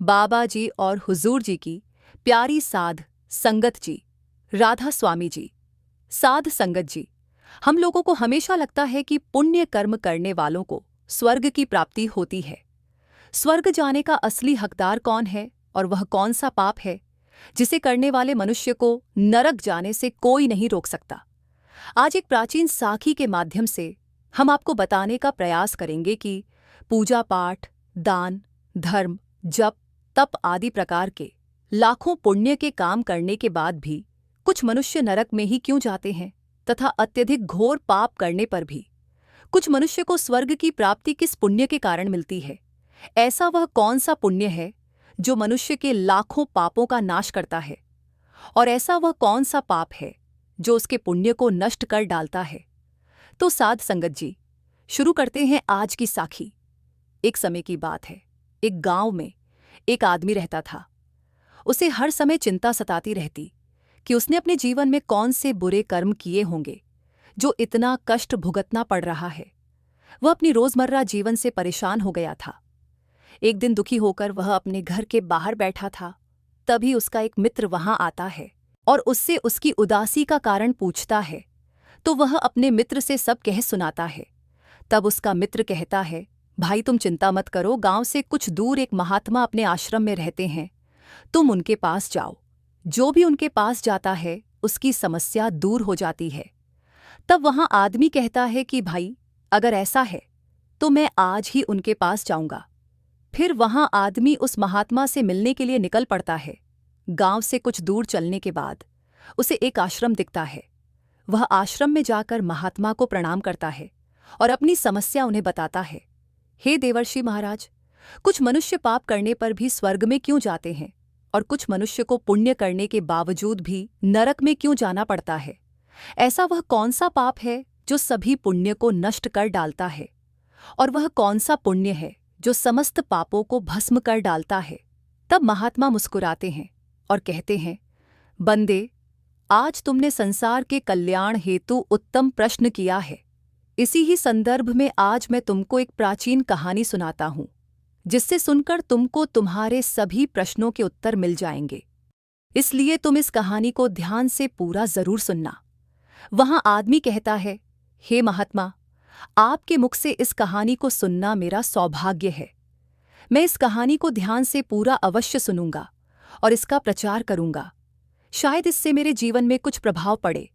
बाबा जी और हुजूर जी की प्यारी साध संगत जी, राधा स्वामी जी, साध संगत जी। हम लोगों को हमेशा लगता है कि पुण्य कर्म करने वालों को स्वर्ग की प्राप्ति होती है। स्वर्ग जाने का असली हकदार कौन है और वह कौन सा पाप है जिसे करने वाले मनुष्य को नरक जाने से कोई नहीं रोक सकता। आज एक प्राचीन साखी के माध्यम से हम आपको बताने का प्रयास करेंगे कि पूजा पाठ, दान, धर्म, जप, तप आदि प्रकार के लाखों पुण्य के काम करने के बाद भी कुछ मनुष्य नरक में ही क्यों जाते हैं तथा अत्यधिक घोर पाप करने पर भी कुछ मनुष्य को स्वर्ग की प्राप्ति किस पुण्य के कारण मिलती है। ऐसा वह कौन सा पुण्य है जो मनुष्य के लाखों पापों का नाश करता है, और ऐसा वह कौन सा पाप है जो उसके पुण्य को नष्ट कर डालता है। तो साध संगत जी, शुरू करते हैं आज की साखी। एक समय की बात है, एक गांव में एक आदमी रहता था। उसे हर समय चिंता सताती रहती कि उसने अपने जीवन में कौन से बुरे कर्म किए होंगे जो इतना कष्ट भुगतना पड़ रहा है। वह अपनी रोजमर्रा जीवन से परेशान हो गया था। एक दिन दुखी होकर वह अपने घर के बाहर बैठा था, तभी उसका एक मित्र वहां आता है और उससे उसकी उदासी का कारण पूछता है। तो वह अपने मित्र से सब कह सुनाता है। तब उसका मित्र कहता है, भाई तुम चिंता मत करो, गांव से कुछ दूर एक महात्मा अपने आश्रम में रहते हैं, तुम उनके पास जाओ। जो भी उनके पास जाता है उसकी समस्या दूर हो जाती है। तब वहां आदमी कहता है कि भाई अगर ऐसा है तो मैं आज ही उनके पास जाऊंगा। फिर वहां आदमी उस महात्मा से मिलने के लिए निकल पड़ता है। गांव से कुछ दूर चलने के बाद उसे एक आश्रम दिखता है। वह आश्रम में जाकर महात्मा को प्रणाम करता है और अपनी समस्या उन्हें बताता है। हे देवर्षि महाराज, कुछ मनुष्य पाप करने पर भी स्वर्ग में क्यों जाते हैं और कुछ मनुष्य को पुण्य करने के बावजूद भी नरक में क्यों जाना पड़ता है। ऐसा वह कौन सा पाप है जो सभी पुण्य को नष्ट कर डालता है, और वह कौन सा पुण्य है जो समस्त पापों को भस्म कर डालता है। तब महात्मा मुस्कुराते हैं और कहते हैं, बंदे, आज तुमने संसार के कल्याण हेतु उत्तम प्रश्न किया है। इसी ही संदर्भ में आज मैं तुमको एक प्राचीन कहानी सुनाता हूँ, जिससे सुनकर तुमको तुम्हारे सभी प्रश्नों के उत्तर मिल जाएंगे। इसलिए तुम इस कहानी को ध्यान से पूरा जरूर सुनना। वहां आदमी कहता है, हे महात्मा, आपके मुख से इस कहानी को सुनना मेरा सौभाग्य है। मैं इस कहानी को ध्यान से पूरा अवश्य सुनूंगा और इसका प्रचार करूंगा। शायद इससे मेरे जीवन में कुछ प्रभाव पड़े।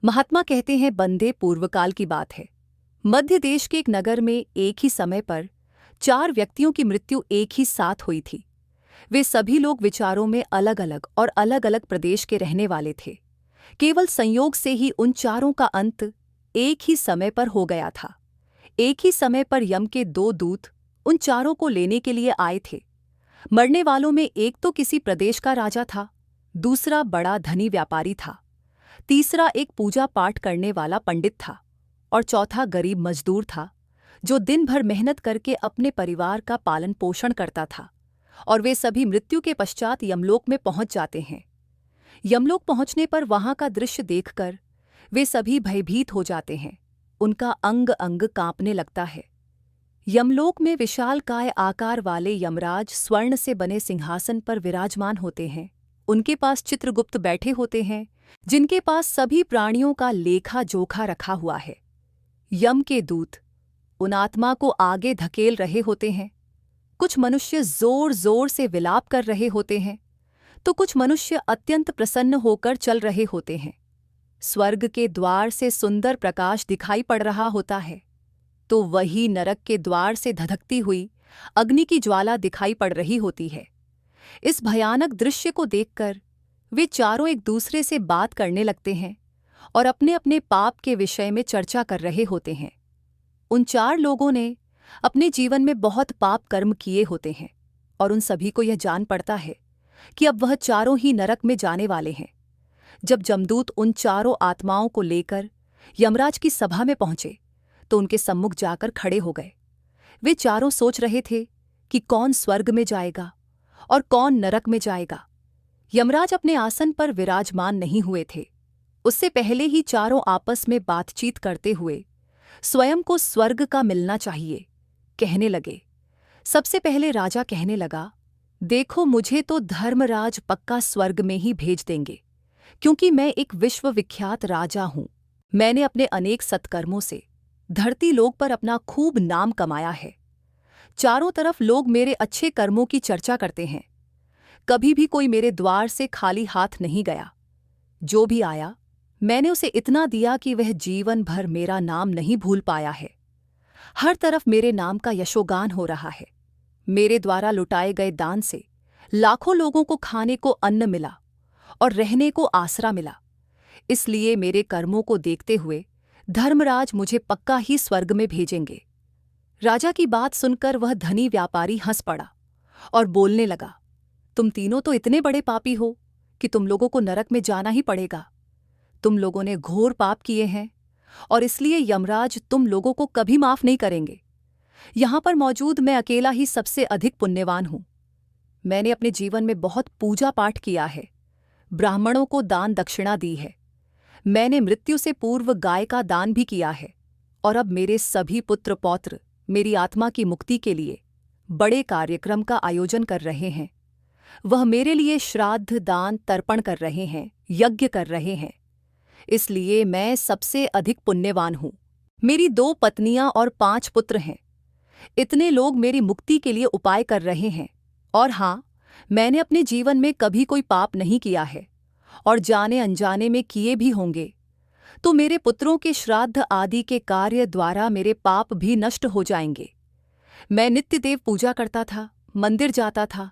महात्मा कहते हैं, बंदे, पूर्वकाल की बात है। मध्य देश के एक नगर में एक ही समय पर 4 व्यक्तियों की मृत्यु एक ही साथ हुई थी। वे सभी लोग विचारों में अलग अलग और अलग अलग प्रदेश के रहने वाले थे। केवल संयोग से ही उन चारों का अंत एक ही समय पर हो गया था। एक ही समय पर यम के 2 दूत उन चारों को लेने के लिए आए थे। मरने वालों में एक तो किसी प्रदेश का राजा था, दूसरा बड़ा धनी व्यापारी था, तीसरा एक पूजा पाठ करने वाला पंडित था, और चौथा गरीब मजदूर था जो दिन भर मेहनत करके अपने परिवार का पालन पोषण करता था। और वे सभी मृत्यु के पश्चात यमलोक में पहुंच जाते हैं। यमलोक पहुंचने पर वहां का दृश्य देखकर वे सभी भयभीत हो जाते हैं। उनका अंग अंग कांपने लगता है। यमलोक में विशालकाय आकार वाले यमराज स्वर्ण से बने सिंहासन पर विराजमान होते हैं। उनके पास चित्रगुप्त बैठे होते हैं, जिनके पास सभी प्राणियों का लेखा जोखा रखा हुआ है। यम के दूत उन आत्मा को आगे धकेल रहे होते हैं। कुछ मनुष्य जोर जोर से विलाप कर रहे होते हैं, तो कुछ मनुष्य अत्यंत प्रसन्न होकर चल रहे होते हैं। स्वर्ग के द्वार से सुंदर प्रकाश दिखाई पड़ रहा होता है, तो वही नरक के द्वार से धधकती हुई अग्नि की ज्वाला दिखाई पड़ रही होती है। इस भयानक दृश्य को देखकर वे चारों एक दूसरे से बात करने लगते हैं और अपने अपने पाप के विषय में चर्चा कर रहे होते हैं। उन 4 लोगों ने अपने जीवन में बहुत पाप कर्म किए होते हैं, और उन सभी को यह जान पड़ता है कि अब वह चारों ही नरक में जाने वाले हैं। जब जमदूत उन चारों आत्माओं को लेकर यमराज की सभा में पहुंचे तो उनके सम्मुख जाकर खड़े हो गए। वे चारों सोच रहे थे कि कौन स्वर्ग में जाएगा और कौन नरक में जाएगा। यमराज अपने आसन पर विराजमान नहीं हुए थे। उससे पहले ही चारों आपस में बातचीत करते हुए स्वयं को स्वर्ग का मिलना चाहिए कहने लगे। सबसे पहले राजा कहने लगा, देखो, मुझे तो धर्मराज पक्का स्वर्ग में ही भेज देंगे, क्योंकि मैं एक विश्वविख्यात राजा हूँ। मैंने अपने अनेक सत्कर्मों से धरती लोक पर अपना खूब नाम कमाया है। चारों तरफ लोग मेरे अच्छे कर्मों की चर्चा करते हैं। कभी भी कोई मेरे द्वार से खाली हाथ नहीं गया। जो भी आया, मैंने उसे इतना दिया कि वह जीवन भर मेरा नाम नहीं भूल पाया है। हर तरफ मेरे नाम का यशोगान हो रहा है। मेरे द्वारा लुटाए गए दान से लाखों लोगों को खाने को अन्न मिला और रहने को आसरा मिला। इसलिए मेरे कर्मों को देखते हुए धर्मराज मुझे पक्का ही स्वर्ग में भेजेंगे। राजा की बात सुनकर वह धनी व्यापारी हंस पड़ा और बोलने लगा, तुम तीनों तो इतने बड़े पापी हो कि तुम लोगों को नरक में जाना ही पड़ेगा। तुम लोगों ने घोर पाप किए हैं और इसलिए यमराज तुम लोगों को कभी माफ नहीं करेंगे। यहां पर मौजूद मैं अकेला ही सबसे अधिक पुण्यवान हूं। मैंने अपने जीवन में बहुत पूजा पाठ किया है, ब्राह्मणों को दान दक्षिणा दी है। मैंने मृत्यु से पूर्व गाय का दान भी किया है और अब मेरे सभी पुत्र पौत्र मेरी आत्मा की मुक्ति के लिए बड़े कार्यक्रम का आयोजन कर रहे हैं। वह मेरे लिए श्राद्ध दान तर्पण कर रहे हैं, यज्ञ कर रहे हैं। इसलिए मैं सबसे अधिक पुण्यवान हूं। मेरी 2 पत्नियां और 5 पुत्र हैं। इतने लोग मेरी मुक्ति के लिए उपाय कर रहे हैं। और हाँ, मैंने अपने जीवन में कभी कोई पाप नहीं किया है और जाने अनजाने में किए भी होंगे। तो मेरे पुत्रों के श्राद्ध आदि के कार्य द्वारा मेरे पाप भी नष्ट हो जाएंगे। मैं नित्य देव पूजा करता था, मंदिर जाता था,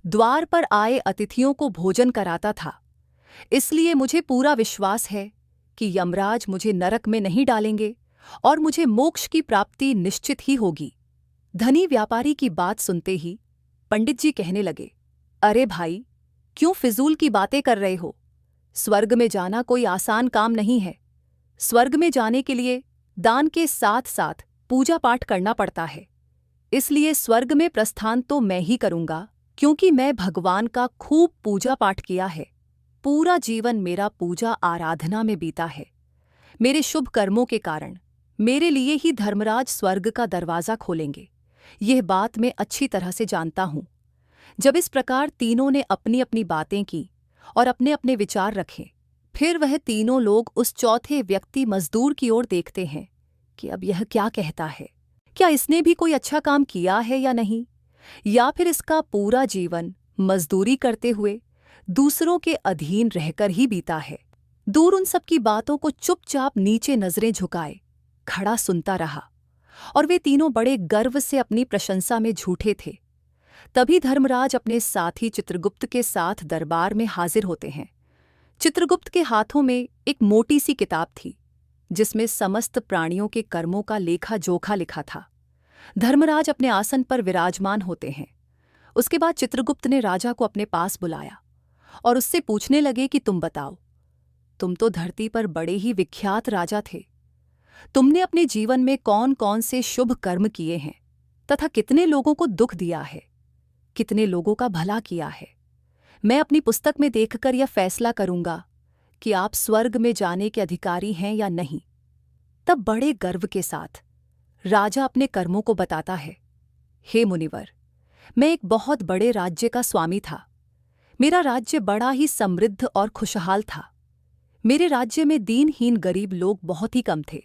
द्वार पर आए अतिथियों को भोजन कराता था। इसलिए मुझे पूरा विश्वास है कि यमराज मुझे नरक में नहीं डालेंगे और मुझे मोक्ष की प्राप्ति निश्चित ही होगी। धनी व्यापारी की बात सुनते ही पंडित जी कहने लगे, अरे भाई, क्यों फिजूल की बातें कर रहे हो? स्वर्ग में जाना कोई आसान काम नहीं है। स्वर्ग में जाने के लिए दान के साथ साथ पूजा पाठ करना पड़ता है। इसलिए स्वर्ग में प्रस्थान तो मैं ही करूंगा, क्योंकि मैं भगवान का खूब पूजा पाठ किया है। पूरा जीवन मेरा पूजा आराधना में बीता है। मेरे शुभ कर्मों के कारण मेरे लिए ही धर्मराज स्वर्ग का दरवाजा खोलेंगे। यह बात मैं अच्छी तरह से जानता हूं। जब इस प्रकार तीनों ने अपनी अपनी बातें की और अपने अपने विचार रखे, फिर वह तीनों लोग उस चौथे व्यक्ति मजदूर की ओर देखते हैं कि अब यह क्या कहता है। क्या इसने भी कोई अच्छा काम किया है या नहीं, या फिर इसका पूरा जीवन मजदूरी करते हुए दूसरों के अधीन रहकर ही बीता है। दूर उन सब की बातों को चुपचाप नीचे नजरें झुकाए खड़ा सुनता रहा और वे तीनों बड़े गर्व से अपनी प्रशंसा में झूठे थे। तभी धर्मराज अपने साथी चित्रगुप्त के साथ दरबार में हाजिर होते हैं। चित्रगुप्त के हाथों में एक मोटी सी किताब थी, जिसमें समस्त प्राणियों के कर्मों का लेखा जोखा लिखा था। धर्मराज अपने आसन पर विराजमान होते हैं। उसके बाद चित्रगुप्त ने राजा को अपने पास बुलाया और उससे पूछने लगे कि तुम बताओ, तुम तो धरती पर बड़े ही विख्यात राजा थे। तुमने अपने जीवन में कौन कौन से शुभ कर्म किए हैं तथा कितने लोगों को दुख दिया है, कितने लोगों का भला किया है। मैं अपनी पुस्तक में देखकर यह फैसला करूंगा कि आप स्वर्ग में जाने के अधिकारी हैं या नहीं। तब बड़े गर्व के साथ राजा अपने कर्मों को बताता है। हे मुनिवर, मैं एक बहुत बड़े राज्य का स्वामी था। मेरा राज्य बड़ा ही समृद्ध और खुशहाल था। मेरे राज्य में दीनहीन गरीब लोग बहुत ही कम थे।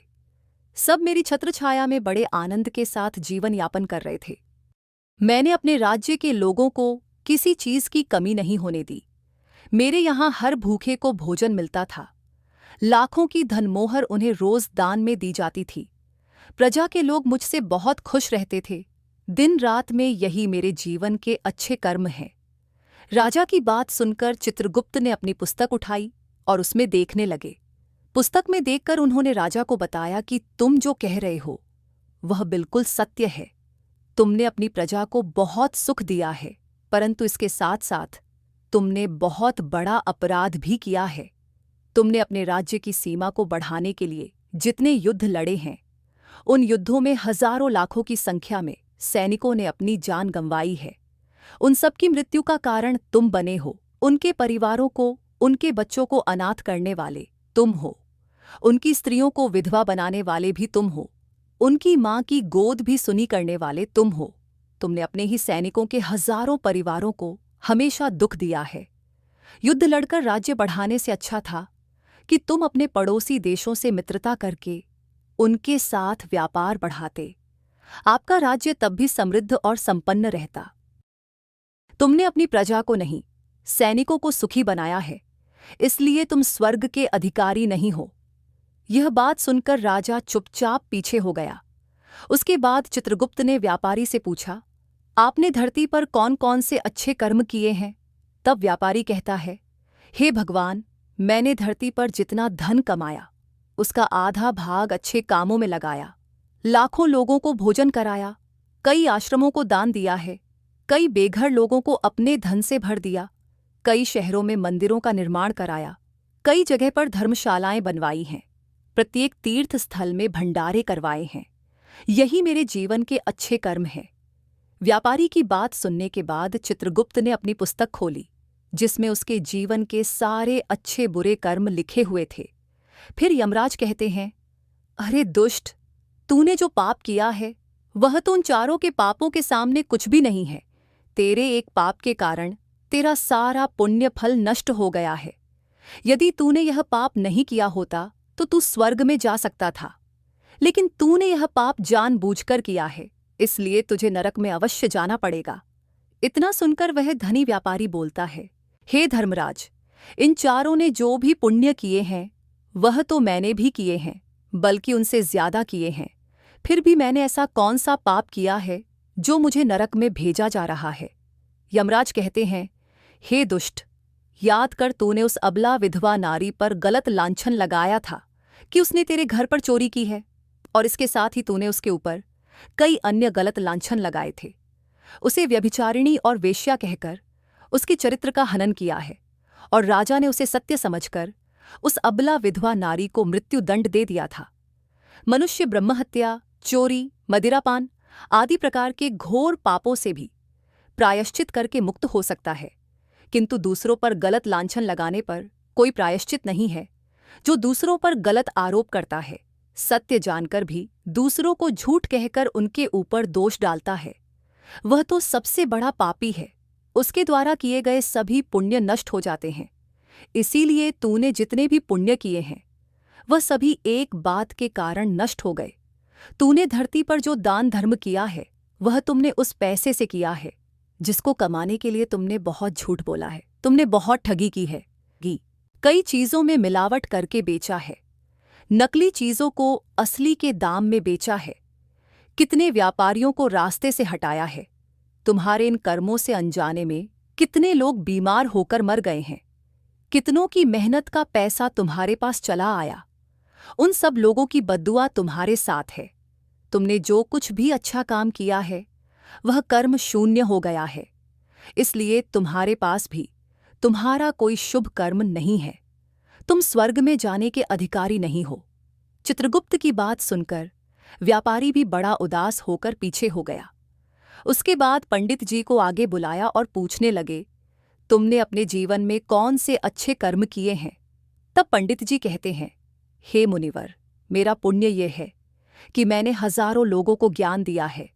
सब मेरी छत्रछाया में बड़े आनंद के साथ जीवन यापन कर रहे थे। मैंने अपने राज्य के लोगों को किसी चीज की कमी नहीं होने दी। मेरे यहाँ हर भूखे को भोजन मिलता था। लाखों की धनमोहर उन्हें रोज दान में दी जाती थी। प्रजा के लोग मुझसे बहुत खुश रहते थे। दिन रात में यही मेरे जीवन के अच्छे कर्म हैं। राजा की बात सुनकर चित्रगुप्त ने अपनी पुस्तक उठाई और उसमें देखने लगे। पुस्तक में देखकर उन्होंने राजा को बताया कि तुम जो कह रहे हो वह बिल्कुल सत्य है। तुमने अपनी प्रजा को बहुत सुख दिया है, परंतु इसके साथ साथ तुमने बहुत बड़ा अपराध भी किया है। तुमने अपने राज्य की सीमा को बढ़ाने के लिए जितने युद्ध लड़े हैं, उन युद्धों में हजारों लाखों की संख्या में सैनिकों ने अपनी जान गंवाई है। उन सबकी मृत्यु का कारण तुम बने हो। उनके परिवारों को, उनके बच्चों को अनाथ करने वाले तुम हो। उनकी स्त्रियों को विधवा बनाने वाले भी तुम हो। उनकी माँ की गोद भी सुनी करने वाले तुम हो। तुमने अपने ही सैनिकों के हजारों परिवारों को हमेशा दुख दिया है। युद्ध लड़कर राज्य बढ़ाने से अच्छा था कि तुम अपने पड़ोसी देशों से मित्रता करके उनके साथ व्यापार बढ़ाते। आपका राज्य तब भी समृद्ध और संपन्न रहता। तुमने अपनी प्रजा को नहीं, सैनिकों को सुखी बनाया है, इसलिए तुम स्वर्ग के अधिकारी नहीं हो। यह बात सुनकर राजा चुपचाप पीछे हो गया। उसके बाद चित्रगुप्त ने व्यापारी से पूछा, आपने धरती पर कौन कौन से अच्छे कर्म किए हैं? तब व्यापारी कहता है, हे भगवान, मैंने धरती पर जितना धन कमाया उसका आधा भाग अच्छे कामों में लगाया। लाखों लोगों को भोजन कराया, कई आश्रमों को दान दिया है, कई बेघर लोगों को अपने धन से भर दिया, कई शहरों में मंदिरों का निर्माण कराया, कई जगह पर धर्मशालाएं बनवाई हैं, प्रत्येक तीर्थ स्थल में भंडारे करवाए हैं। यही मेरे जीवन के अच्छे कर्म हैं। व्यापारी की बात सुनने के बाद चित्रगुप्त ने अपनी पुस्तक खोली, जिसमें उसके जीवन के सारे अच्छे बुरे कर्म लिखे हुए थे। फिर यमराज कहते हैं, अरे दुष्ट, तूने जो पाप किया है वह तो उन चारों के पापों के सामने कुछ भी नहीं है। तेरे एक पाप के कारण तेरा सारा पुण्य फल नष्ट हो गया है। यदि तूने यह पाप नहीं किया होता तो तू स्वर्ग में जा सकता था, लेकिन तूने यह पाप जानबूझकर किया है, इसलिए तुझे नरक में अवश्य जाना पड़ेगा। इतना सुनकर वह धनी व्यापारी बोलता है, हे धर्मराज, इन चारों ने जो भी पुण्य किए हैं वह तो मैंने भी किए हैं, बल्कि उनसे ज्यादा किए हैं। फिर भी मैंने ऐसा कौन सा पाप किया है जो मुझे नरक में भेजा जा रहा है? यमराज कहते हैं, हे दुष्ट, याद कर तूने उस अबला विधवा नारी पर गलत लांछन लगाया था कि उसने तेरे घर पर चोरी की है, और इसके साथ ही तूने उसके ऊपर कई अन्य गलत लांछन लगाए थे। उसे व्यभिचारिणी और वेश्या कहकर उसके चरित्र का हनन किया है, और राजा ने उसे सत्य समझकर उस अबला विधवा नारी को मृत्युदंड दे दिया था। मनुष्य ब्रह्महत्या, चोरी, मदिरापान आदि प्रकार के घोर पापों से भी प्रायश्चित करके मुक्त हो सकता है, किंतु दूसरों पर गलत लांछन लगाने पर कोई प्रायश्चित नहीं है। जो दूसरों पर गलत आरोप करता है, सत्य जानकर भी दूसरों को झूठ कहकर उनके ऊपर दोष डालता है, वह तो सबसे बड़ा पापी है। उसके द्वारा किए गए सभी पुण्य नष्ट हो जाते हैं। इसीलिए तूने जितने भी पुण्य किए हैं वह सभी एक बात के कारण नष्ट हो गए। तूने धरती पर जो दान धर्म किया है वह तुमने उस पैसे से किया है जिसको कमाने के लिए तुमने बहुत झूठ बोला है, तुमने बहुत ठगी की है। कई चीजों में मिलावट करके बेचा है, नकली चीजों को असली के दाम में बेचा है, कितने व्यापारियों को रास्ते से हटाया है। तुम्हारे इन कर्मों से अनजाने में कितने लोग बीमार होकर मर गए हैं, कितनों की मेहनत का पैसा तुम्हारे पास चला आया। उन सब लोगों की बद्दुआ तुम्हारे साथ है। तुमने जो कुछ भी अच्छा काम किया है वह कर्म शून्य हो गया है, इसलिए तुम्हारे पास भी तुम्हारा कोई शुभ कर्म नहीं है। तुम स्वर्ग में जाने के अधिकारी नहीं हो। चित्रगुप्त की बात सुनकर व्यापारी भी बड़ा उदास होकर पीछे हो गया। उसके बाद पंडित जी को आगे बुलाया और पूछने लगे, तुमने अपने जीवन में कौन से अच्छे कर्म किए हैं? तब पंडित जी कहते हैं, हे मुनिवर, मेरा पुण्य ये है कि मैंने हजारों लोगों को ज्ञान दिया है,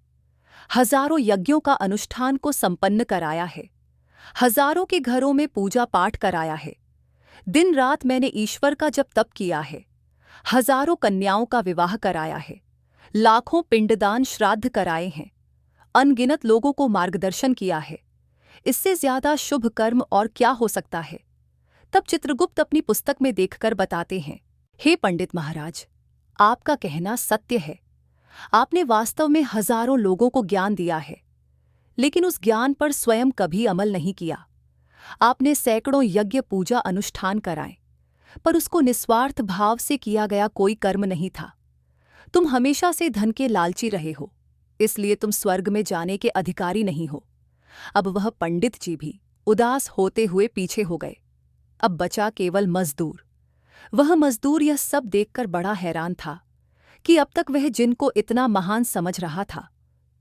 हजारों यज्ञों का अनुष्ठान को संपन्न कराया है, हजारों के घरों में पूजा पाठ कराया है, दिन रात मैंने ईश्वर का जप तप किया है, हजारों कन्याओं का विवाह कराया है, लाखों पिंडदान श्राद्ध कराए हैं, अनगिनत लोगों को मार्गदर्शन किया है। इससे ज्यादा शुभ कर्म और क्या हो सकता है? तब चित्रगुप्त अपनी पुस्तक में देखकर बताते हैं, हे पंडित महाराज, आपका कहना सत्य है। आपने वास्तव में हजारों लोगों को ज्ञान दिया है, लेकिन उस ज्ञान पर स्वयं कभी अमल नहीं किया। आपने सैकड़ों यज्ञ पूजा अनुष्ठान कराए, पर उसको निस्वार्थ भाव से किया गया कोई कर्म नहीं था। तुम हमेशा से धन के लालची रहे हो, इसलिए तुम स्वर्ग में जाने के अधिकारी नहीं हो। अब वह पंडित जी भी उदास होते हुए पीछे हो गए। अब बचा केवल मजदूर। वह मजदूर यह सब देखकर बड़ा हैरान था कि अब तक वह जिनको इतना महान समझ रहा था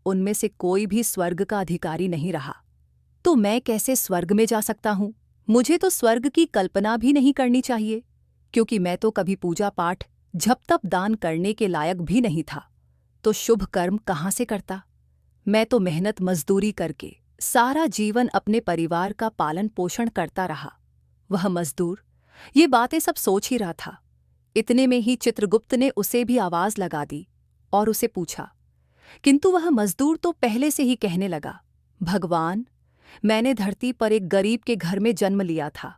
उनमें से कोई भी स्वर्ग का अधिकारी नहीं रहा। तो मैं कैसे स्वर्ग में जा सकता हूँ? मुझे तो स्वर्ग की कल्पना भी नहीं करनी चाहिए, क्योंकि मैं तो कभी पूजा पाठ जप तप दान करने के लायक भी नहीं था। तो शुभ कर्म कहाँ से करता? मैं तो मेहनत मजदूरी करके सारा जीवन अपने परिवार का पालन पोषण करता रहा। वह मजदूर ये बातें सब सोच ही रहा था। इतने में ही चित्रगुप्त ने उसे भी आवाज लगा दी और उसे पूछा, किंतु वह मजदूर तो पहले से ही कहने लगा, भगवान, मैंने धरती पर एक गरीब के घर में जन्म लिया था।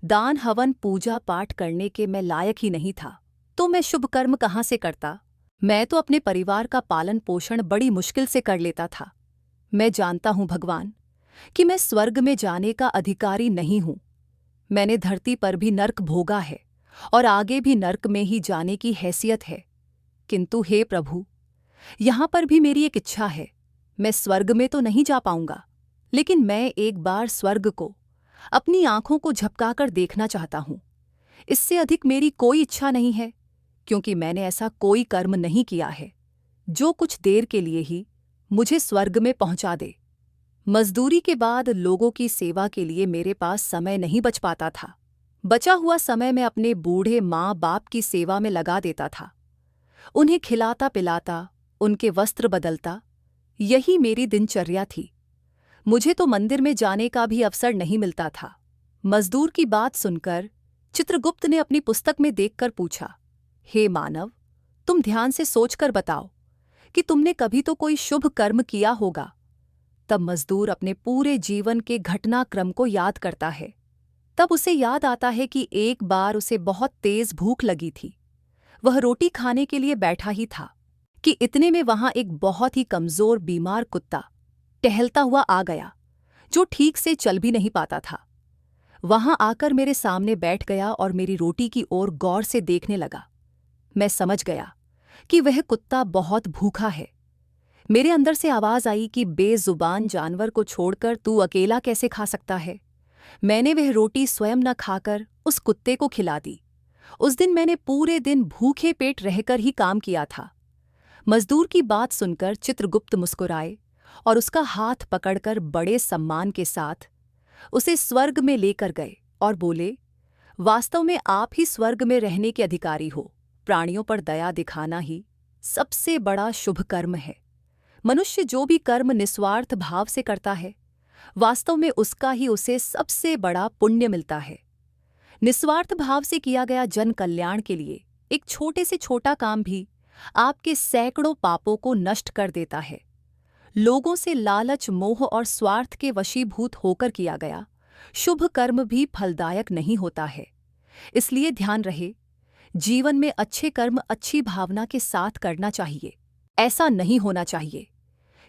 दान हवन पूजा पाठ करने के मैं लायक ही नहीं था, तो मैं शुभ कर्म कहाँ से करता। मैं तो अपने परिवार का पालन पोषण बड़ी मुश्किल से कर लेता था। मैं जानता हूँ भगवान कि मैं स्वर्ग में जाने का अधिकारी नहीं हूँ। मैंने धरती पर भी नर्क भोगा है और आगे भी नर्क में ही जाने की हैसियत है। किंतु हे प्रभु, यहाँ पर भी मेरी एक इच्छा है। मैं स्वर्ग में तो नहीं जा पाऊंगा, लेकिन मैं एक बार स्वर्ग को अपनी आंखों को झपकाकर देखना चाहता हूँ। इससे अधिक मेरी कोई इच्छा नहीं है, क्योंकि मैंने ऐसा कोई कर्म नहीं किया है जो कुछ देर के लिए ही मुझे स्वर्ग में पहुंचा दे। मजदूरी के बाद लोगों की सेवा के लिए मेरे पास समय नहीं बच पाता था। बचा हुआ समय मैं अपने बूढ़े माँ बाप की सेवा में लगा देता था। उन्हें खिलाता पिलाता, उनके वस्त्र बदलता, यही मेरी दिनचर्या थी। मुझे तो मंदिर में जाने का भी अवसर नहीं मिलता था। मजदूर की बात सुनकर चित्रगुप्त ने अपनी पुस्तक में देखकर पूछा, हे मानव, तुम ध्यान से सोचकर बताओ कि तुमने कभी तो कोई शुभ कर्म किया होगा। तब मजदूर अपने पूरे जीवन के घटनाक्रम को याद करता है। तब उसे याद आता है कि एक बार उसे बहुत तेज भूख लगी थी। वह रोटी खाने के लिए बैठा ही था कि इतने में वहां एक बहुत ही कमजोर बीमार कुत्ता टहलता हुआ आ गया, जो ठीक से चल भी नहीं पाता था। वहां आकर मेरे सामने बैठ गया और मेरी रोटी की ओर गौर से देखने लगा। मैं समझ गया कि वह कुत्ता बहुत भूखा है। मेरे अंदर से आवाज आई कि बेजुबान जानवर को छोड़कर तू अकेला कैसे खा सकता है। मैंने वह रोटी स्वयं न खाकर उस कुत्ते को खिला दी। उस दिन मैंने पूरे दिन भूखे पेट रहकर ही काम किया था। मजदूर की बात सुनकर चित्रगुप्त मुस्कुराए और उसका हाथ पकड़कर बड़े सम्मान के साथ उसे स्वर्ग में लेकर गए और बोले, वास्तव में आप ही स्वर्ग में रहने के अधिकारी हो। प्राणियों पर दया दिखाना ही सबसे बड़ा शुभ कर्म है। मनुष्य जो भी कर्म निस्वार्थ भाव से करता है, वास्तव में उसका ही उसे सबसे बड़ा पुण्य मिलता है। निस्वार्थ भाव से किया गया जन कल्याण के लिए एक छोटे से छोटा काम भी आपके सैकड़ों पापों को नष्ट कर देता है। लोगों से लालच, मोह और स्वार्थ के वशीभूत होकर किया गया शुभ कर्म भी फलदायक नहीं होता है। इसलिए ध्यान रहे, जीवन में अच्छे कर्म अच्छी भावना के साथ करना चाहिए। ऐसा नहीं होना चाहिए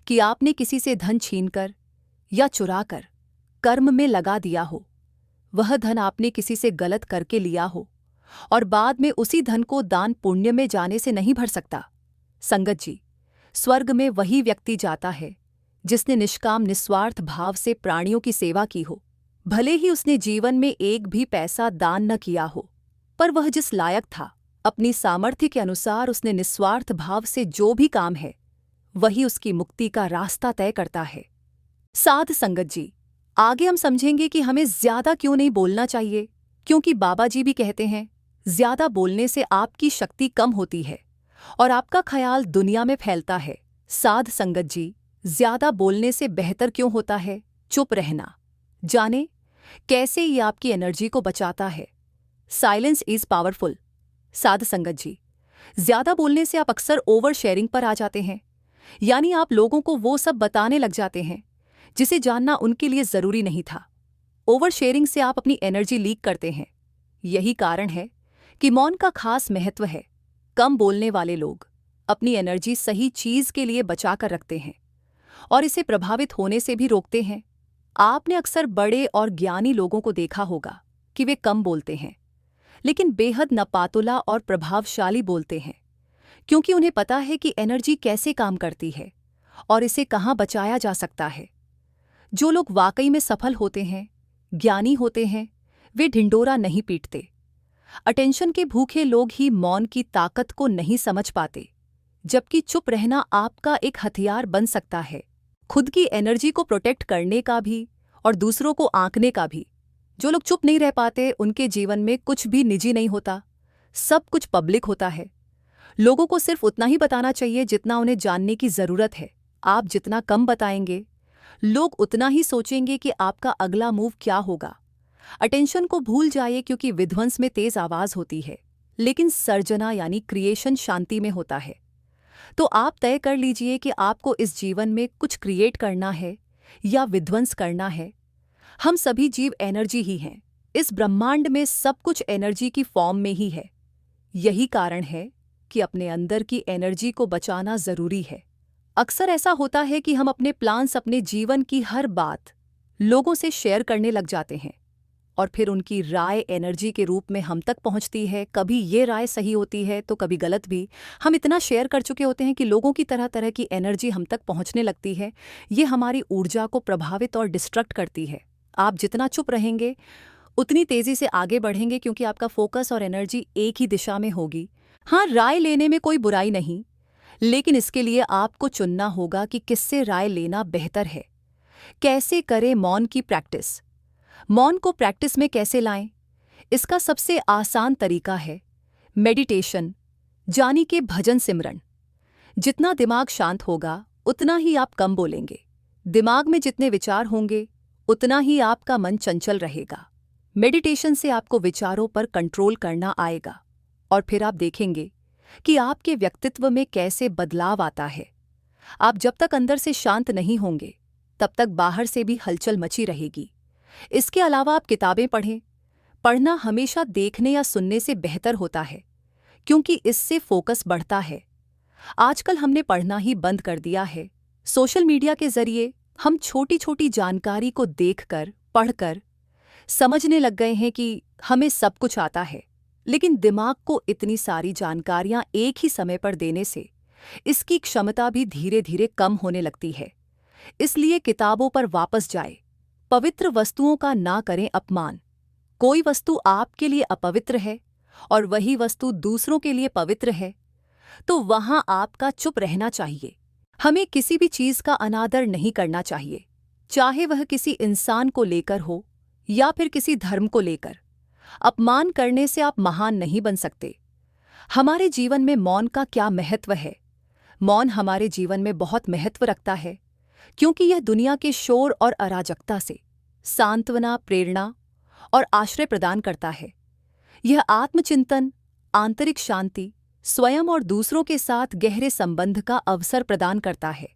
कि आपने किसी से धन छीनकर या चुराकर कर्म में लगा दिया हो, वह धन आपने किसी से गलत करके लिया हो और बाद में उसी धन को दान पुण्य में जाने से नहीं भर सकता। संगत जी, स्वर्ग में वही व्यक्ति जाता है जिसने निष्काम निस्वार्थ भाव से प्राणियों की सेवा की हो। भले ही उसने जीवन में एक भी पैसा दान न किया हो, पर वह जिस लायक था, अपनी सामर्थ्य के अनुसार उसने निस्वार्थ भाव से जो भी काम है, वही उसकी मुक्ति का रास्ता तय करता है। साध संगत जी, आगे हम समझेंगे कि हमें ज्यादा क्यों नहीं बोलना चाहिए, क्योंकि बाबा जी भी कहते हैं, ज्यादा बोलने से आपकी शक्ति कम होती है और आपका ख्याल दुनिया में फैलता है। साध संगत जी, ज्यादा बोलने से बेहतर क्यों होता है चुप रहना। जाने कैसे ये आपकी एनर्जी को बचाता है। Silence is powerful. साध संगत जी, ज्यादा बोलने से आप अक्सर ओवर शेयरिंग पर आ जाते हैं, यानी आप लोगों को वो सब बताने लग जाते हैं जिसे जानना उनके लिए जरूरी नहीं था। ओवर शेयरिंग से आप अपनी एनर्जी लीक करते हैं। यही कारण है कि मौन का खास महत्व है। कम बोलने वाले लोग अपनी एनर्जी सही चीज के लिए बचाकर रखते हैं और इसे प्रभावित होने से भी रोकते हैं। आपने अक्सर बड़े और ज्ञानी लोगों को देखा होगा कि वे कम बोलते हैं, लेकिन बेहद नपातुला और प्रभावशाली बोलते हैं, क्योंकि उन्हें पता है कि एनर्जी कैसे काम करती है और इसे कहाँ बचाया जा सकता है। जो लोग वाकई में सफल होते हैं, ज्ञानी होते हैं, वे ढिंडोरा नहीं पीटते। अटेंशन के भूखे लोग ही मौन की ताकत को नहीं समझ पाते, जबकि चुप रहना आपका एक हथियार बन सकता है, खुद की एनर्जी को प्रोटेक्ट करने का भी और दूसरों को आंकने का भी। जो लोग चुप नहीं रह पाते, उनके जीवन में कुछ भी निजी नहीं होता, सब कुछ पब्लिक होता है। लोगों को सिर्फ उतना ही बताना चाहिए जितना उन्हें जानने की जरूरत है। आप जितना कम बताएंगे, लोग उतना ही सोचेंगे कि आपका अगला मूव क्या होगा। अटेंशन को भूल जाइए, क्योंकि विध्वंस में तेज आवाज होती है, लेकिन सर्जना यानी क्रिएशन शांति में होता है। तो आप तय कर लीजिए कि आपको इस जीवन में कुछ क्रिएट करना है या विध्वंस करना है। हम सभी जीव एनर्जी ही हैं। इस ब्रह्मांड में सब कुछ एनर्जी की फॉर्म में ही है। यही कारण है कि अपने अंदर की एनर्जी को बचाना जरूरी है। अक्सर ऐसा होता है कि हम अपने प्लान्स, अपने जीवन की हर बात लोगों से शेयर करने लग जाते हैं, और फिर उनकी राय एनर्जी के रूप में हम तक पहुंचती है। कभी ये राय सही होती है तो कभी गलत भी। हम इतना शेयर कर चुके होते हैं कि लोगों की तरह तरह की एनर्जी हम तक पहुंचने लगती है। ये हमारी ऊर्जा को प्रभावित और डिस्ट्रक्ट करती है। आप जितना चुप रहेंगे उतनी तेजी से आगे बढ़ेंगे, क्योंकि आपका फोकस और एनर्जी एक ही दिशा में होगी। हाँ, राय लेने में कोई बुराई नहीं, लेकिन इसके लिए आपको चुनना होगा कि किससे राय लेना बेहतर है। कैसे करें मौन की प्रैक्टिस? मौन को प्रैक्टिस में कैसे लाएं? इसका सबसे आसान तरीका है मेडिटेशन, यानी कि भजन सिमरन। जितना दिमाग शांत होगा उतना ही आप कम बोलेंगे। दिमाग में जितने विचार होंगे उतना ही आपका मन चंचल रहेगा। मेडिटेशन से आपको विचारों पर कंट्रोल करना आएगा, और फिर आप देखेंगे कि आपके व्यक्तित्व में कैसे बदलाव आता है। आप जब तक अंदर से शांत नहीं होंगे तब तक बाहर से भी हलचल मची रहेगी। इसके अलावा आप किताबें पढ़ें। पढ़ना हमेशा देखने या सुनने से बेहतर होता है, क्योंकि इससे फोकस बढ़ता है। आजकल हमने पढ़ना ही बंद कर दिया है। सोशल मीडिया के जरिए हम छोटी छोटी जानकारी को देखकर, पढ़कर समझने लग गए हैं कि हमें सब कुछ आता है। लेकिन दिमाग को इतनी सारी जानकारियां एक ही समय पर देने से इसकी क्षमता भी धीरे धीरे कम होने लगती है। इसलिए किताबों पर वापस जाए। पवित्र वस्तुओं का ना करें अपमान। कोई वस्तु आपके लिए अपवित्र है और वही वस्तु दूसरों के लिए पवित्र है, तो वहां आपका चुप रहना चाहिए। हमें किसी भी चीज का अनादर नहीं करना चाहिए, चाहे वह किसी इंसान को लेकर हो या फिर किसी धर्म को लेकर। अपमान करने से आप महान नहीं बन सकते। हमारे जीवन में मौन का क्या महत्व है? मौन हमारे जीवन में बहुत महत्व रखता है, क्योंकि यह दुनिया के शोर और अराजकता से सांत्वना, प्रेरणा और आश्रय प्रदान करता है। यह आत्मचिंतन, आंतरिक शांति, स्वयं और दूसरों के साथ गहरे संबंध का अवसर प्रदान करता है।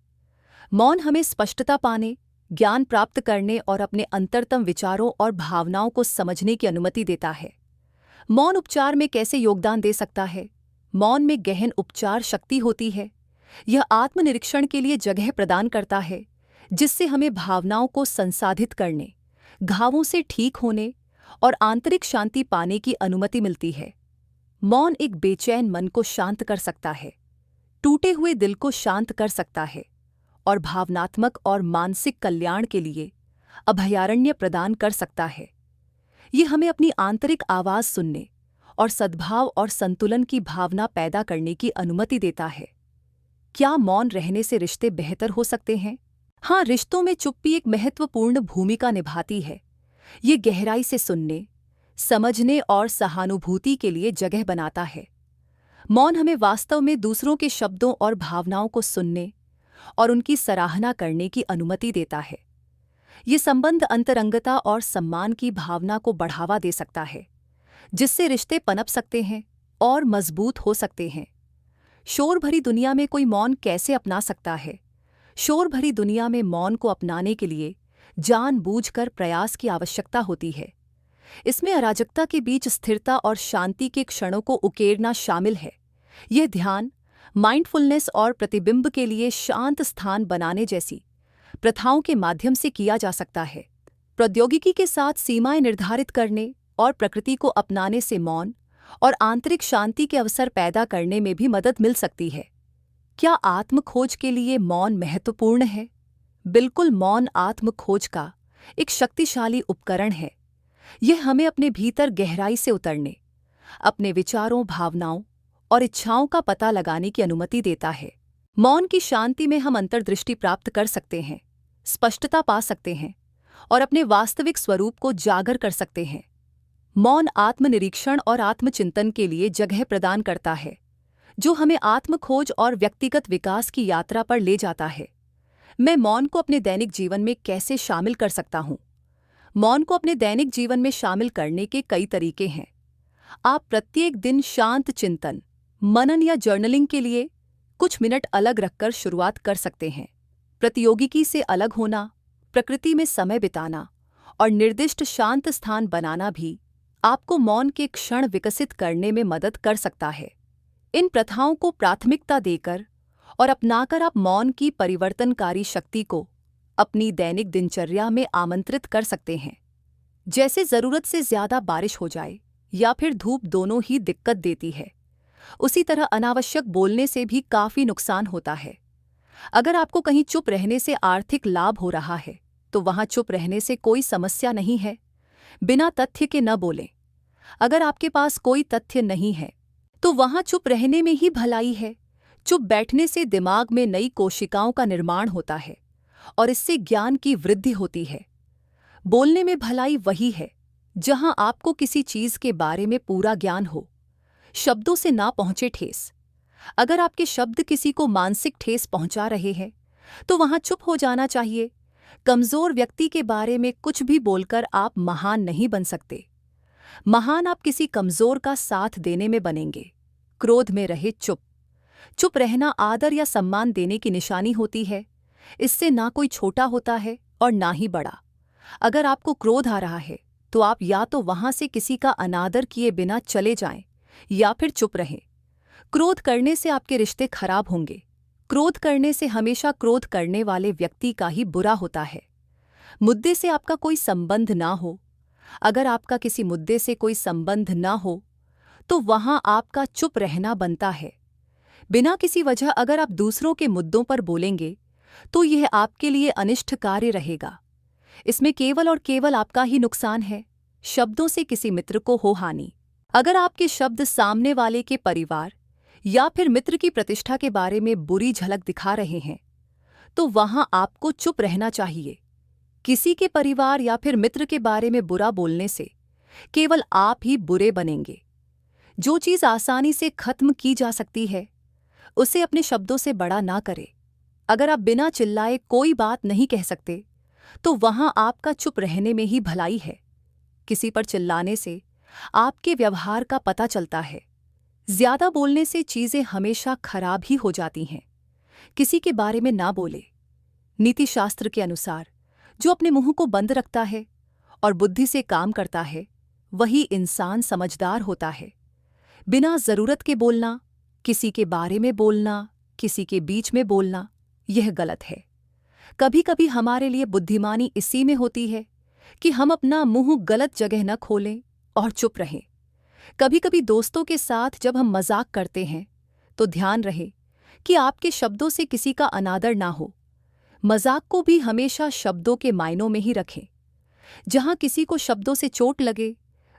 मौन हमें स्पष्टता पाने, ज्ञान प्राप्त करने और अपने अंतरतम विचारों और भावनाओं को समझने की अनुमति देता है। मौन उपचार में कैसे योगदान दे सकता है? मौन में गहन उपचार शक्ति होती है। यह आत्मनिरीक्षण के लिए जगह प्रदान करता है, जिससे हमें भावनाओं को संसाधित करने, घावों से ठीक होने और आंतरिक शांति पाने की अनुमति मिलती है। मौन एक बेचैन मन को शांत कर सकता है, टूटे हुए दिल को शांत कर सकता है और भावनात्मक और मानसिक कल्याण के लिए अभयारण्य प्रदान कर सकता है। यह हमें अपनी आंतरिक आवाज सुनने और सद्भाव और संतुलन की भावना पैदा करने की अनुमति देता है। क्या मौन रहने से रिश्ते बेहतर हो सकते हैं? हाँ, रिश्तों में चुप्पी एक महत्वपूर्ण भूमिका निभाती है। ये गहराई से सुनने, समझने और सहानुभूति के लिए जगह बनाता है। मौन हमें वास्तव में दूसरों के शब्दों और भावनाओं को सुनने और उनकी सराहना करने की अनुमति देता है। ये संबंध अंतरंगता और सम्मान की भावना को बढ़ावा दे सकता है, जिससे रिश्ते पनप सकते हैं और मजबूत हो सकते हैं। शोर भरी दुनिया में कोई मौन कैसे अपना सकता है? शोर भरी दुनिया में मौन को अपनाने के लिए जानबूझकर प्रयास की आवश्यकता होती है। इसमें अराजकता के बीच स्थिरता और शांति के क्षणों को उकेरना शामिल है। यह ध्यान, माइंडफुलनेस और प्रतिबिंब के लिए शांत स्थान बनाने जैसी प्रथाओं के माध्यम से किया जा सकता है। प्रौद्योगिकी के साथ सीमाएं निर्धारित करने और प्रकृति को अपनाने से मौन और आंतरिक शांति के अवसर पैदा करने में भी मदद मिल सकती है। क्या आत्मखोज के लिए मौन महत्वपूर्ण है? बिल्कुल, मौन आत्मखोज का एक शक्तिशाली उपकरण है। यह हमें अपने भीतर गहराई से उतरने, अपने विचारों, भावनाओं और इच्छाओं का पता लगाने की अनुमति देता है। मौन की शांति में हम अंतर्दृष्टि प्राप्त कर सकते हैं, स्पष्टता पा सकते हैं और अपने वास्तविक स्वरूप को जागर कर सकते हैं। मौन आत्मनिरीक्षण और आत्मचिंतन के लिए जगह प्रदान करता है, जो हमें आत्मखोज और व्यक्तिगत विकास की यात्रा पर ले जाता है। मैं मौन को अपने दैनिक जीवन में कैसे शामिल कर सकता हूँ? मौन को अपने दैनिक जीवन में शामिल करने के कई तरीके हैं। आप प्रत्येक दिन शांत चिंतन, मनन या जर्नलिंग के लिए कुछ मिनट अलग रखकर शुरुआत कर सकते हैं। प्रतियोगिकी से अलग होना, प्रकृति में समय बिताना और निर्दिष्ट शांत स्थान बनाना भी आपको मौन के क्षण विकसित करने में मदद कर सकता है। इन प्रथाओं को प्राथमिकता देकर और अपनाकर आप मौन की परिवर्तनकारी शक्ति को अपनी दैनिक दिनचर्या में आमंत्रित कर सकते हैं। जैसे ज़रूरत से ज़्यादा बारिश हो जाए या फिर धूप दोनों ही दिक्कत देती है, उसी तरह अनावश्यक बोलने से भी काफ़ी नुकसान होता है। अगर आपको कहीं चुप रहने से आर्थिक लाभ हो रहा है, तो वहाँ चुप रहने से कोई समस्या नहीं है। बिना तथ्य के न बोलें। अगर आपके पास कोई तथ्य नहीं है, तो वहाँ चुप रहने में ही भलाई है। चुप बैठने से दिमाग में नई कोशिकाओं का निर्माण होता है और इससे ज्ञान की वृद्धि होती है। बोलने में भलाई वही है जहां आपको किसी चीज के बारे में पूरा ज्ञान हो, शब्दों से ना पहुंचे ठेस। अगर आपके शब्द किसी को मानसिक ठेस पहुंचा रहे हैं, तो वहां चुप हो जाना चाहिए। कमजोर व्यक्ति के बारे में कुछ भी बोलकर आप महान नहीं बन सकते। महान आप किसी कमजोर का साथ देने में बनेंगे। क्रोध में रहे चुप। चुप रहना आदर या सम्मान देने की निशानी होती है। इससे ना कोई छोटा होता है और ना ही बड़ा। अगर आपको क्रोध आ रहा है, तो आप या तो वहां से किसी का अनादर किए बिना चले जाएं या फिर चुप रहें। क्रोध करने से आपके रिश्ते खराब होंगे। क्रोध करने से हमेशा क्रोध करने वाले व्यक्ति का ही बुरा होता है। मुद्दे से आपका कोई संबंध ना हो। अगर आपका किसी मुद्दे से कोई संबंध ना हो, तो वहां आपका चुप रहना बनता है। बिना किसी वजह अगर आप दूसरों के मुद्दों पर बोलेंगे, तो यह आपके लिए अनिष्ट कार्य रहेगा। इसमें केवल और केवल आपका ही नुकसान है। शब्दों से किसी मित्र को हो हानि। अगर आपके शब्द सामने वाले के परिवार या फिर मित्र की प्रतिष्ठा के बारे में बुरी झलक दिखा रहे हैं, तो वहां आपको चुप रहना चाहिए। किसी के परिवार या फिर मित्र के बारे में बुरा बोलने से केवल आप ही बुरे बनेंगे। जो चीज आसानी से खत्म की जा सकती है, उसे अपने शब्दों से बड़ा ना करें। अगर आप बिना चिल्लाए कोई बात नहीं कह सकते, तो वहां आपका चुप रहने में ही भलाई है। किसी पर चिल्लाने से आपके व्यवहार का पता चलता है। ज्यादा बोलने से चीजें हमेशा खराब ही हो जाती हैं। किसी के बारे में ना बोले। नीति शास्त्र के अनुसार जो अपने मुंह को बंद रखता है और बुद्धि से काम करता है, वही इंसान समझदार होता है। बिना जरूरत के बोलना, किसी के बारे में बोलना, किसी के बीच में बोलना, यह गलत है। कभी कभी हमारे लिए बुद्धिमानी इसी में होती है कि हम अपना मुंह गलत जगह न खोलें और चुप रहें। कभी कभी दोस्तों के साथ जब हम मजाक करते हैं, तो ध्यान रहे कि आपके शब्दों से किसी का अनादर ना हो। मजाक को भी हमेशा शब्दों के मायनों में ही रखें। जहां किसी को शब्दों से चोट लगे,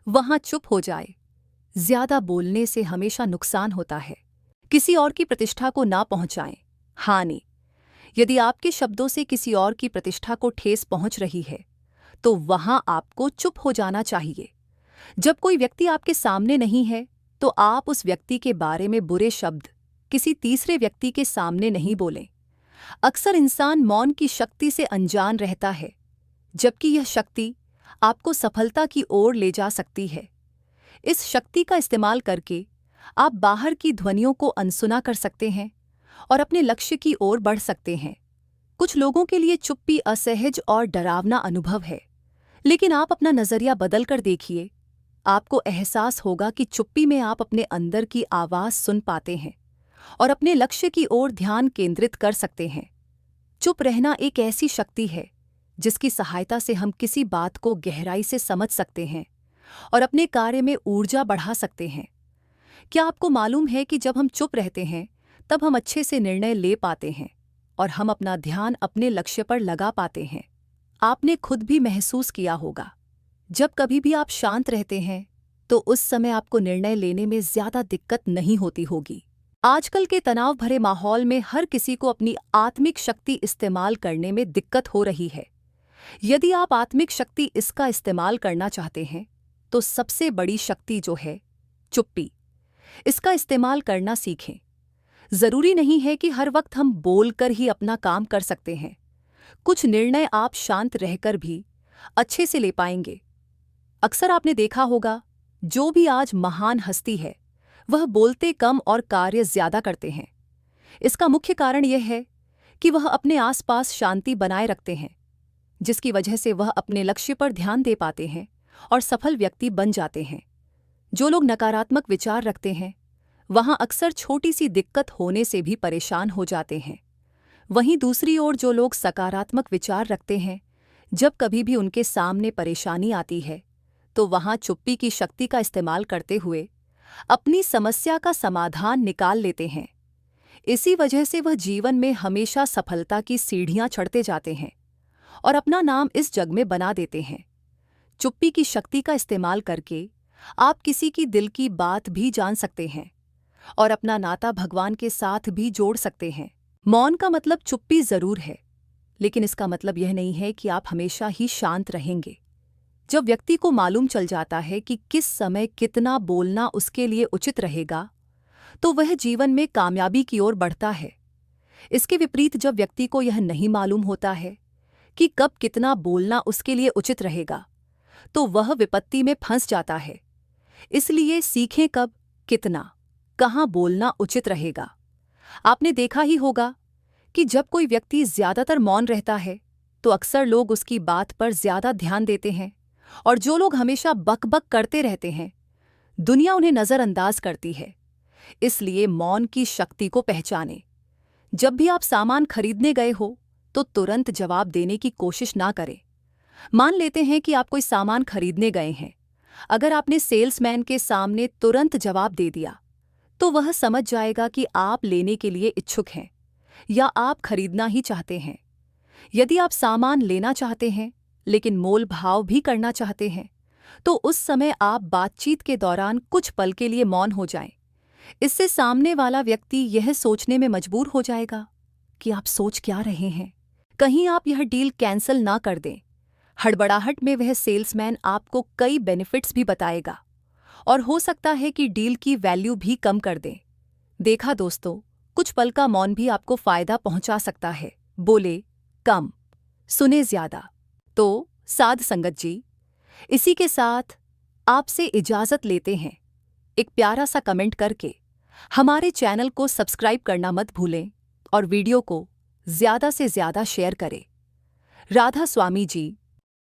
वहां चुप हो जाए। ज्यादा बोलने से हमेशा नुकसान होता है। किसी और की प्रतिष्ठा को ना पहुंचाएं। हानि। यदि आपके शब्दों से किसी और की प्रतिष्ठा को ठेस पहुंच रही है, तो वहां आपको चुप हो जाना चाहिए। जब कोई व्यक्ति आपके सामने नहीं है, तो आप उस व्यक्ति के बारे में बुरे शब्द किसी तीसरे व्यक्ति के सामने नहीं बोलें। अक्सर इंसान मौन की शक्ति से अनजान रहता है, जबकि यह शक्ति आपको सफलता की ओर ले जा सकती है। इस शक्ति का इस्तेमाल करके आप बाहर की ध्वनियों को अनसुना कर सकते हैं और अपने लक्ष्य की ओर बढ़ सकते हैं। कुछ लोगों के लिए चुप्पी असहज और डरावना अनुभव है, लेकिन आप अपना नजरिया बदल कर देखिए। आपको एहसास होगा कि चुप्पी में आप अपने अंदर की आवाज सुन पाते हैं और अपने लक्ष्य की ओर ध्यान केंद्रित कर सकते हैं। चुप रहना एक ऐसी शक्ति है जिसकी सहायता से हम किसी बात को गहराई से समझ सकते हैं और अपने कार्य में ऊर्जा बढ़ा सकते हैं। क्या आपको मालूम है कि जब हम चुप रहते हैं, तब हम अच्छे से निर्णय ले पाते हैं और हम अपना ध्यान अपने लक्ष्य पर लगा पाते हैं। आपने खुद भी महसूस किया होगा, जब कभी भी आप शांत रहते हैं, तो उस समय आपको निर्णय लेने में ज्यादा दिक्कत नहीं होती होगी। आजकल के तनाव भरे माहौल में हर किसी को अपनी आत्मिक शक्ति इस्तेमाल करने में दिक्कत हो रही है। यदि आप आत्मिक शक्ति इसका इस्तेमाल करना चाहते हैं, तो सबसे बड़ी शक्ति जो है चुप्पी, इसका इस्तेमाल करना सीखें। जरूरी नहीं है कि हर वक्त हम बोलकर ही अपना काम कर सकते हैं। कुछ निर्णय आप शांत रहकर भी अच्छे से ले पाएंगे। अक्सर आपने देखा होगा, जो भी आज महान हस्ती है वह बोलते कम और कार्य ज्यादा करते हैं। इसका मुख्य कारण यह है कि वह अपने आसपास शांति बनाए रखते हैं, जिसकी वजह से वह अपने लक्ष्य पर ध्यान दे पाते हैं और सफल व्यक्ति बन जाते हैं। जो लोग नकारात्मक विचार रखते हैं वहां अक्सर छोटी सी दिक्कत होने से भी परेशान हो जाते हैं। वहीं दूसरी ओर जो लोग सकारात्मक विचार रखते हैं, जब कभी भी उनके सामने परेशानी आती है तो वहां चुप्पी की शक्ति का इस्तेमाल करते हुए अपनी समस्या का समाधान निकाल लेते हैं। इसी वजह से वह जीवन में हमेशा सफलता की सीढ़ियां चढ़ते जाते हैं और अपना नाम इस जग में बना देते हैं। चुप्पी की शक्ति का इस्तेमाल करके आप किसी की दिल की बात भी जान सकते हैं और अपना नाता भगवान के साथ भी जोड़ सकते हैं। मौन का मतलब चुप्पी जरूर है, लेकिन इसका मतलब यह नहीं है कि आप हमेशा ही शांत रहेंगे। जब व्यक्ति को मालूम चल जाता है कि किस समय कितना बोलना उसके लिए उचित रहेगा, तो वह जीवन में कामयाबी की ओर बढ़ता है। इसके विपरीत जब व्यक्ति को यह नहीं मालूम होता है कि कब कितना बोलना उसके लिए उचित रहेगा, तो वह विपत्ति में फंस जाता है। इसलिए सीखें कब, कितना, कहाँ बोलना उचित रहेगा। आपने देखा ही होगा कि जब कोई व्यक्ति ज्यादातर मौन रहता है तो अक्सर लोग उसकी बात पर ज्यादा ध्यान देते हैं, और जो लोग हमेशा बक-बक करते रहते हैं दुनिया उन्हें नजरअंदाज करती है। इसलिए मौन की शक्ति को पहचानें। जब भी आप सामान खरीदने गए हो तो तुरंत जवाब देने की कोशिश ना करें। मान लेते हैं कि आप कोई सामान खरीदने गए हैं। अगर आपने सेल्समैन के सामने तुरंत जवाब दे दिया तो वह समझ जाएगा कि आप लेने के लिए इच्छुक हैं या आप खरीदना ही चाहते हैं। यदि आप सामान लेना चाहते हैं लेकिन मोल भाव भी करना चाहते हैं, तो उस समय आप बातचीत के दौरान कुछ पल के लिए मौन हो जाएं। इससे सामने वाला व्यक्ति यह सोचने में मजबूर हो जाएगा कि आप सोच क्या रहे हैं। कहीं आप यह डील कैंसिल ना कर दें। हड़बड़ाहट में वह सेल्समैन आपको कई बेनिफिट्स भी बताएगा और हो सकता है कि डील की वैल्यू भी कम कर दें। देखा दोस्तों, कुछ पल का मौन भी आपको फायदा पहुंचा सकता है। बोले कम, सुने ज्यादा। तो साध संगत जी, इसी के साथ आपसे इजाजत लेते हैं। एक प्यारा सा कमेंट करके हमारे चैनल को सब्सक्राइब करना मत भूलें और वीडियो को ज्यादा से ज्यादा शेयर करें। राधा स्वामी जी।